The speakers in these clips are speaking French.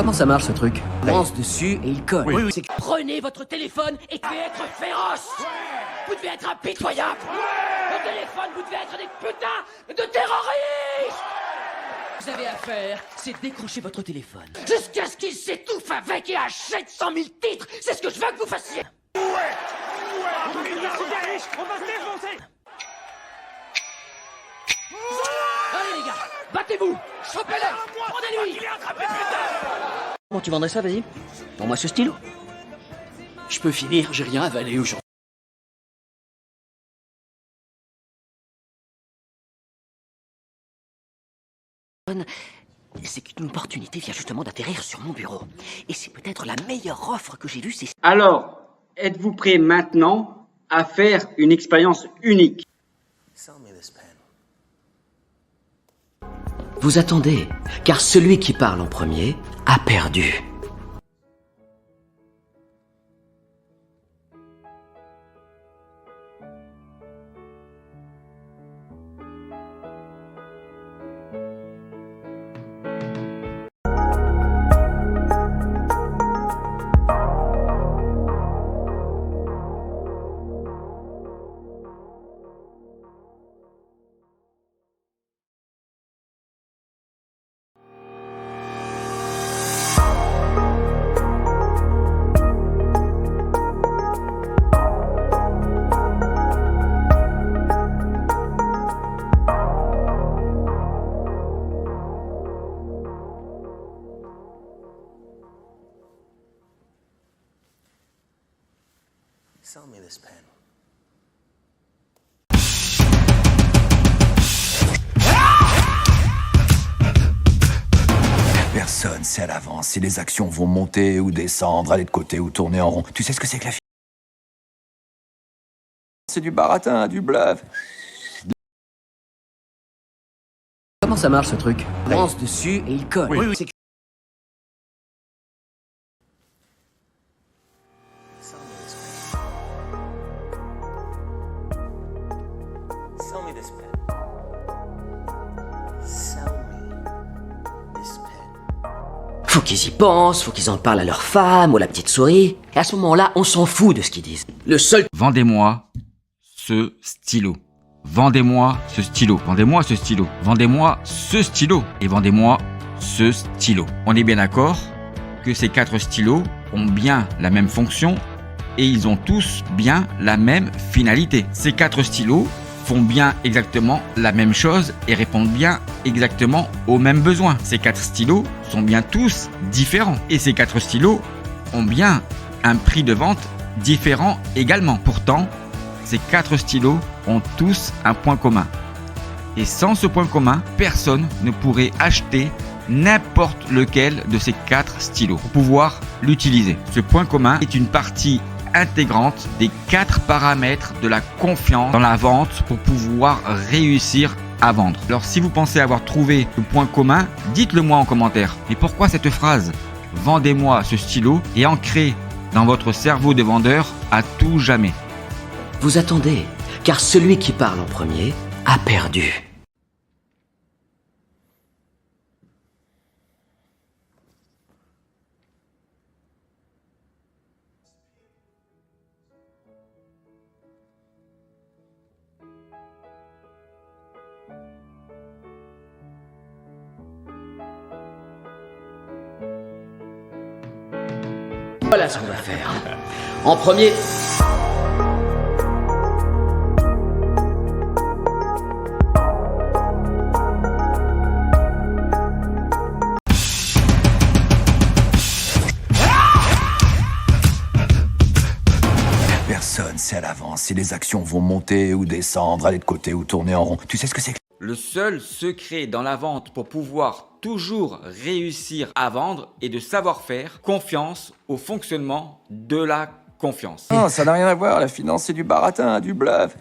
Comment ça marche ce truc? On lance dessus et il colle. Oui. Prenez votre téléphone et devez être féroce. Vous devez être impitoyable. Au téléphone, vous devez être des putains de terroristes. Vous avez à faire, c'est décrocher votre téléphone. Jusqu'à ce qu'il s'étouffe avec et achète 100 000 titres. C'est ce que je veux que vous fassiez. On va se défoncer. Allez les gars, battez-vous. Chopez-le. Prenez-lui. Comment tu vendrais ça, vas-y? Pour moi ce stylo. Je peux finir, j'ai rien avalé aujourd'hui. C'est qu'une opportunité vient justement d'atterrir sur mon bureau. Et c'est peut-être la meilleure offre que j'ai vue, c'est... Alors, êtes-vous prêt maintenant à faire une expérience unique? Vous attendez, car celui qui parle en premier a perdu. Sell me this pen. Personne sait à l'avance si les actions vont monter ou descendre, aller de côté ou tourner en rond. Tu sais ce que c'est que la finance? C'est du baratin, du bluff. Comment ça marche ce truc? On lance dessus et il colle. Oui. C'est Sell me this pen. Sell me this pen. Faut qu'ils y pensent, faut qu'ils en parlent à leur femme ou à la petite souris. Et à ce moment-là, on s'en fout de ce qu'ils disent. Le seul... Vendez-moi ce stylo. Vendez-moi ce stylo. Vendez-moi ce stylo. Vendez-moi ce stylo. Et vendez-moi ce stylo. On est bien d'accord que ces 4 stylos ont bien la même fonction et ils ont tous bien la même finalité. Ces 4 stylos font bien exactement la même chose et répondent bien exactement aux mêmes besoins. Ces 4 stylos sont bien tous différents. Et ces 4 stylos ont bien un prix de vente différent également. Pourtant, ces 4 stylos ont tous un point commun. Et sans ce point commun, personne ne pourrait acheter n'importe lequel de ces 4 stylos pour pouvoir l'utiliser. Ce point commun est une partie intégrante des 4 paramètres de la confiance dans la vente pour pouvoir réussir à vendre. Alors si vous pensez avoir trouvé le point commun, dites-le moi en commentaire. Mais pourquoi cette phrase « Vendez-moi ce stylo » est ancrée dans votre cerveau de vendeur à tout jamais? Vous attendez, car celui qui parle en premier a perdu. Voilà ce qu'on va faire. En premier... Personne sait à l'avance si les actions vont monter ou descendre, aller de côté ou tourner en rond. Tu sais ce que c'est que... Le seul secret dans la vente pour pouvoir toujours réussir à vendre est de savoir faire confiance au fonctionnement de la confiance. Non, ça n'a rien à voir, la finance c'est du baratin, du bluff.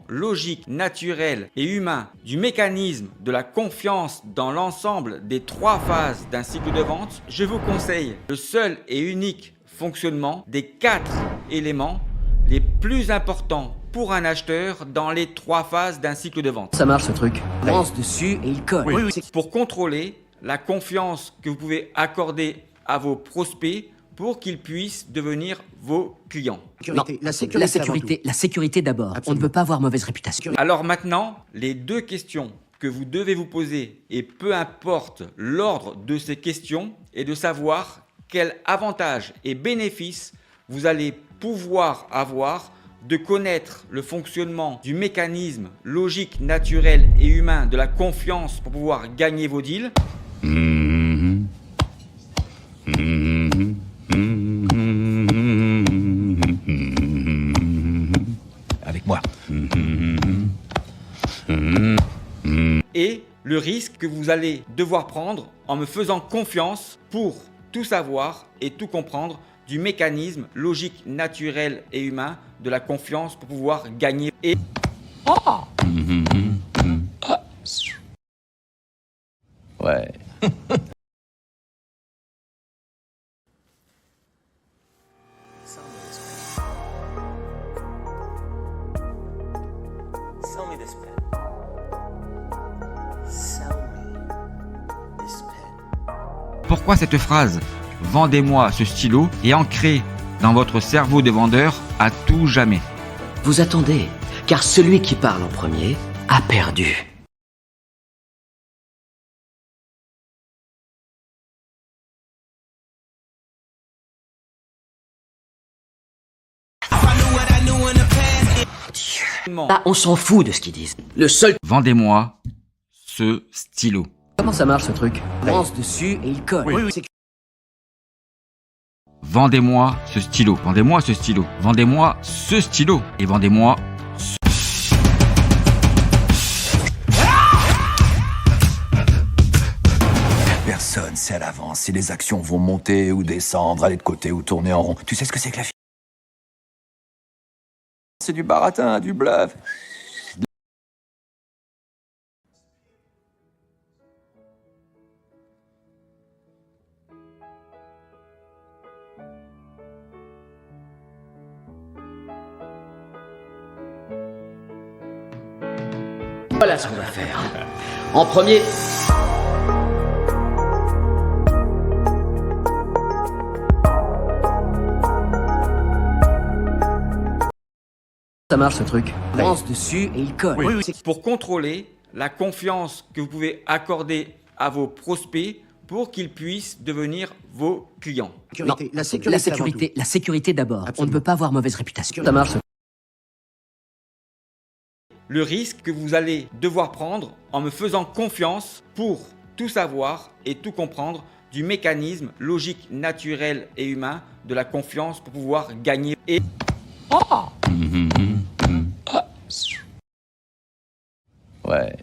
Logique, naturel et humain du mécanisme de la confiance dans l'ensemble des 3 phases d'un cycle de vente, je vous conseille le seul et unique fonctionnement des 4 éléments les plus importants pour un acheteur dans les 3 phases d'un cycle de vente. Ça marche ce truc. On lance dessus et il colle. Pour contrôler la confiance que vous pouvez accorder à vos prospects pour qu'ils puissent devenir vos clients. Non, la sécurité d'abord. On ne peut pas avoir mauvaise réputation. Alors maintenant, les 2 questions que vous devez vous poser, et peu importe l'ordre de ces questions, est de savoir quel avantage et bénéfice vous allez pouvoir avoir de connaître le fonctionnement du mécanisme logique, naturel et humain de la confiance pour pouvoir gagner vos deals. Avec moi. Et le risque que vous allez devoir prendre en me faisant confiance pour tout savoir et tout comprendre du mécanisme logique, naturel et humain de la confiance pour pouvoir gagner. Et Ouais. Sell me this pen. Sell me this pen. pourquoi cette phrase « Vendez-moi ce stylo » est ancrée dans votre cerveau de vendeur à tout jamais. Vous attendez, car celui qui parle en premier a perdu. Là, on s'en fout de ce qu'ils disent. Le seul... Vendez-moi ce stylo. Comment ça marche ce truc? On lance dessus et il colle. Vendez-moi ce stylo. Vendez-moi ce stylo. Vendez-moi ce stylo. Et vendez-moi ce... Personne sait à l'avance si les actions vont monter ou descendre, aller de côté ou tourner en rond. Tu sais ce que c'est que la finance? C'est du baratin, du bluff. Voilà ce qu'on va faire. En premier... Ça marche ce truc. On lance dessus et il colle. Pour contrôler la confiance que vous pouvez accorder à vos prospects pour qu'ils puissent devenir vos clients. Non, la sécurité d'abord. On ne peut pas avoir mauvaise réputation. Ça marche. Le risque que vous allez devoir prendre en me faisant confiance pour tout savoir et tout comprendre du mécanisme logique, naturel et humain de la confiance pour pouvoir gagner. Et... Ouais.